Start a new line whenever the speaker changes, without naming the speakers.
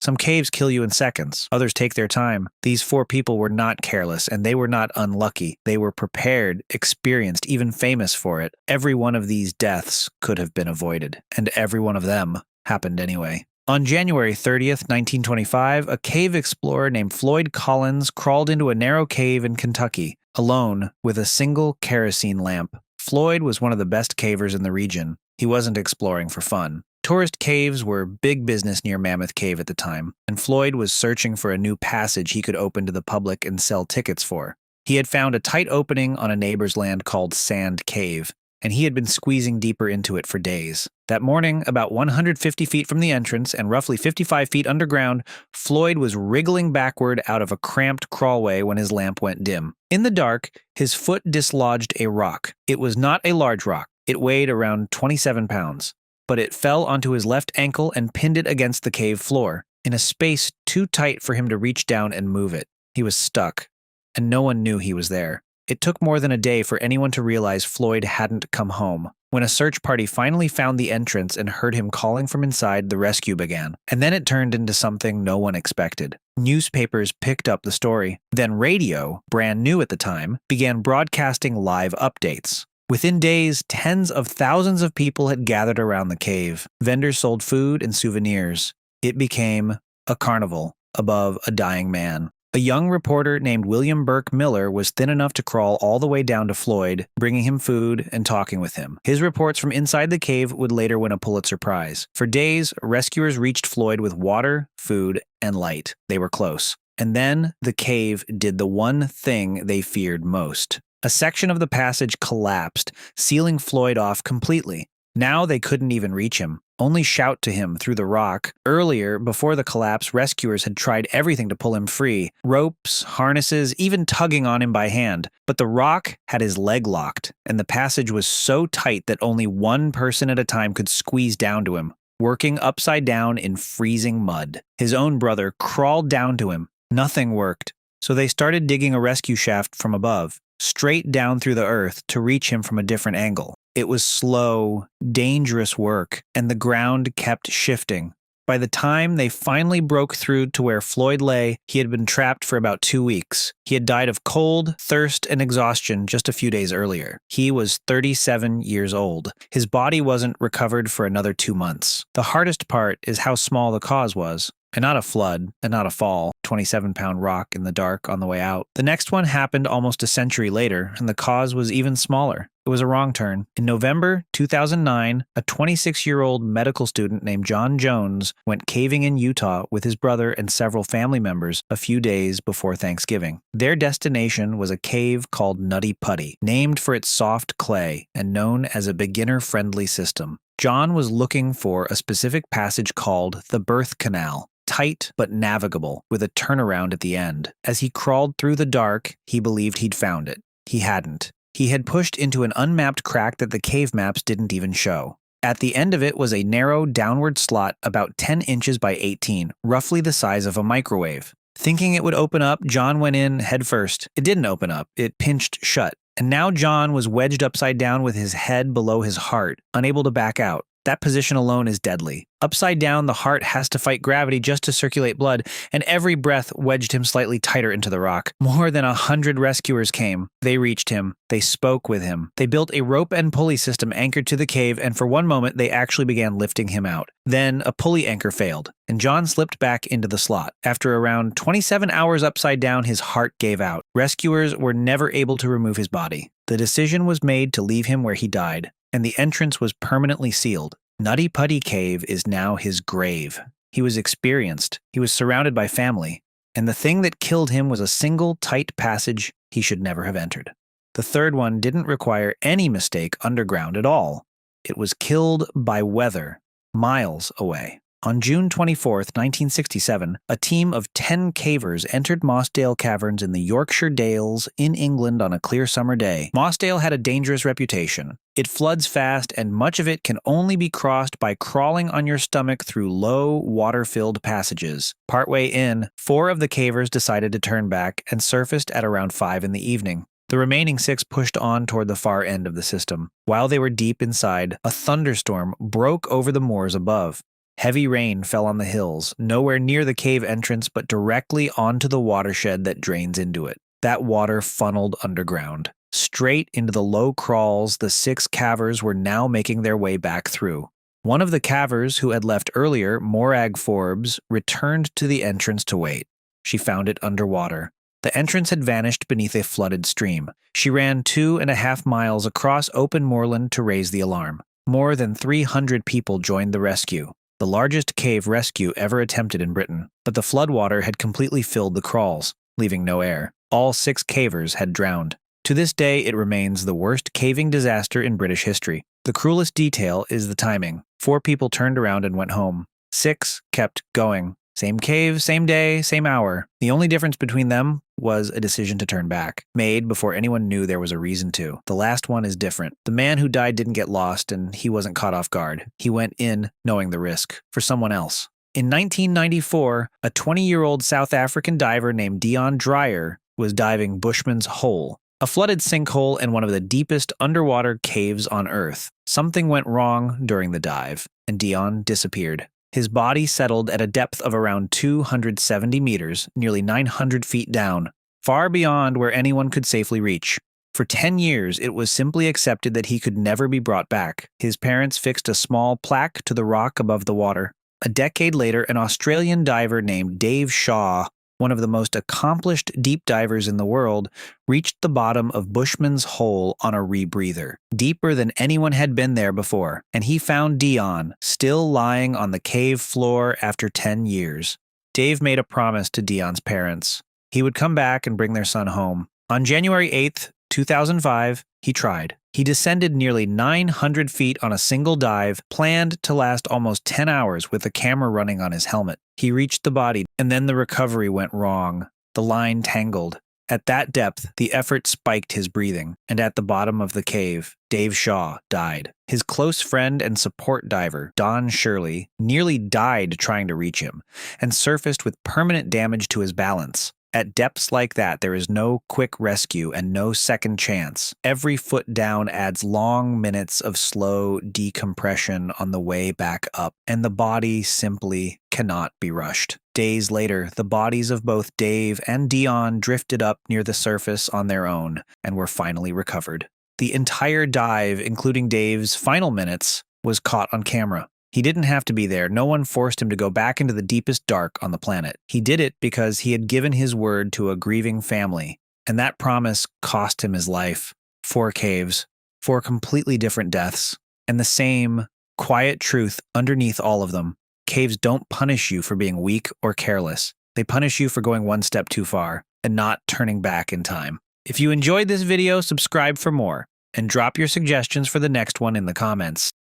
Some caves kill you in seconds. Others take their time. These 4 people were not careless, and they were not unlucky. They were prepared, experienced, even famous for it. Every one of these deaths could have been avoided, and every one of them happened anyway. On January 30th, 1925, a cave explorer named Floyd Collins crawled into a narrow cave in Kentucky, alone with a single kerosene lamp. Floyd was one of the best cavers in the region. He wasn't exploring for fun. Tourist caves were big business near Mammoth Cave at the time, and Floyd was searching for a new passage he could open to the public and sell tickets for. He had found a tight opening on a neighbor's land called Sand Cave, and he had been squeezing deeper into it for days. That morning, about 150 feet from the entrance and roughly 55 feet underground, Floyd was wriggling backward out of a cramped crawlway when his lamp went dim. In the dark, his foot dislodged a rock. It was not a large rock. It weighed around 27 pounds. But it fell onto his left ankle and pinned it against the cave floor, in a space too tight for him to reach down and move it. He was stuck, and no one knew he was there. It took more than a day for anyone to realize Floyd hadn't come home. When a search party finally found the entrance and heard him calling from inside, the rescue began. And then it turned into something no one expected. Newspapers picked up the story. Then radio, brand new at the time, began broadcasting live updates. Within days, tens of thousands of people had gathered around the cave. Vendors sold food and souvenirs. It became a carnival above a dying man. A young reporter named William Burke Miller was thin enough to crawl all the way down to Floyd, bringing him food and talking with him. His reports from inside the cave would later win a Pulitzer Prize. For days, rescuers reached Floyd with water, food, and light. They were close. And then the cave did the one thing they feared most. A section of the passage collapsed, sealing Floyd off completely. Now they couldn't even reach him, only shout to him through the rock. Earlier, before the collapse, rescuers had tried everything to pull him free. Ropes, harnesses, even tugging on him by hand. But the rock had his leg locked, and the passage was so tight that only one person at a time could squeeze down to him, working upside down in freezing mud. His own brother crawled down to him. Nothing worked, so they started digging a rescue shaft from above, straight down through the earth to reach him from a different angle. It was slow, dangerous work, and the ground kept shifting. By the time they finally broke through to where Floyd lay, he had been trapped for about 2 weeks. He had died of cold, thirst, and exhaustion just a few days earlier. He was 37 years old. His body wasn't recovered for another 2 months. The hardest part is how small the cause was. And not a flood, and not a fall, 27-pound rock in the dark on the way out. The next one happened almost a century later, and the cause was even smaller. It was a wrong turn. In November 2009, a 26-year-old medical student named John Jones went caving in Utah with his brother and several family members a few days before Thanksgiving. Their destination was a cave called Nutty Putty, named for its soft clay and known as a beginner-friendly system. John was looking for a specific passage called the Birth Canal. Tight but navigable, with a turnaround at the end. As he crawled through the dark, he believed he'd found it. He hadn't. He had pushed into an unmapped crack that the cave maps didn't even show. At the end of it was a narrow, downward slot about 10 inches by 18, roughly the size of a microwave. Thinking it would open up, John went in head first. It didn't open up. It pinched shut. And now John was wedged upside down with his head below his heart, unable to back out. That position alone is deadly. Upside down, the heart has to fight gravity just to circulate blood, and every breath wedged him slightly tighter into the rock. More than 100 rescuers came. They reached him. They spoke with him. They built a rope and pulley system anchored to the cave, and for one moment, they actually began lifting him out. Then, a pulley anchor failed, and John slipped back into the slot. After around 27 hours upside down, his heart gave out. Rescuers were never able to remove his body. The decision was made to leave him where he died, and the entrance was permanently sealed. Nutty Putty Cave is now his grave. He was experienced. He was surrounded by family. And the thing that killed him was a single tight passage he should never have entered. The third one didn't require any mistake underground at all. It was killed by weather, miles away. On June 24, 1967, a team of 10 cavers entered Mossdale Caverns in the Yorkshire Dales in England on a clear summer day. Mossdale had a dangerous reputation. It floods fast, and much of it can only be crossed by crawling on your stomach through low, water-filled passages. Partway in, 4 of the cavers decided to turn back and surfaced at around 5 in the evening. The remaining 6 pushed on toward the far end of the system. While they were deep inside, a thunderstorm broke over the moors above. Heavy rain fell on the hills, nowhere near the cave entrance but directly onto the watershed that drains into it. That water funneled underground. Straight into the low crawls the 6 cavers were now making their way back through. One of the cavers who had left earlier, Morag Forbes, returned to the entrance to wait. She found it underwater. The entrance had vanished beneath a flooded stream. She ran 2.5 miles across open moorland to raise the alarm. More than 300 people joined the rescue, the largest cave rescue ever attempted in Britain, but the floodwater had completely filled the crawls, leaving no air. All 6 cavers had drowned. To this day, it remains the worst caving disaster in British history. The cruelest detail is the timing. 4 people turned around and went home. 6 kept going. Same cave, same day, same hour. The only difference between them was a decision to turn back, made before anyone knew there was a reason to. The last one is different. The man who died didn't get lost, and he wasn't caught off guard. He went in knowing the risk, for someone else. In 1994, a 20-year-old South African diver named Dion Dreyer was diving Bushman's Hole, a flooded sinkhole in one of the deepest underwater caves on Earth. Something went wrong during the dive, and Dion disappeared. His body settled at a depth of around 270 meters, nearly 900 feet down, far beyond where anyone could safely reach. For 10 years, it was simply accepted that he could never be brought back. His parents fixed a small plaque to the rock above the water. A decade later, an Australian diver named Dave Shaw, one of the most accomplished deep divers in the world, reached the bottom of Bushman's Hole on a rebreather, deeper than anyone had been there before, and he found Dion, still lying on the cave floor after 10 years. Dave made a promise to Dion's parents. He would come back and bring their son home. On January 8th, 2005, he tried. He descended nearly 900 feet on a single dive, planned to last almost 10 hours with a camera running on his helmet. He reached the body, and then the recovery went wrong. The line tangled. At that depth, the effort spiked his breathing, and at the bottom of the cave, Dave Shaw died. His close friend and support diver, Don Shirley, nearly died trying to reach him, and surfaced with permanent damage to his balance. At depths like that, there is no quick rescue and no second chance. Every foot down adds long minutes of slow decompression on the way back up, and the body simply cannot be rushed. Days later, the bodies of both Dave and Dion drifted up near the surface on their own and were finally recovered. The entire dive, including Dave's final minutes, was caught on camera. He didn't have to be there. No one forced him to go back into the deepest dark on the planet. He did it because he had given his word to a grieving family, and that promise cost him his life. 4 caves, 4 completely different deaths, and the same quiet truth underneath all of them. Caves don't punish you for being weak or careless. They punish you for going one step too far and not turning back in time. If you enjoyed this video, subscribe for more, and drop your suggestions for the next one in the comments.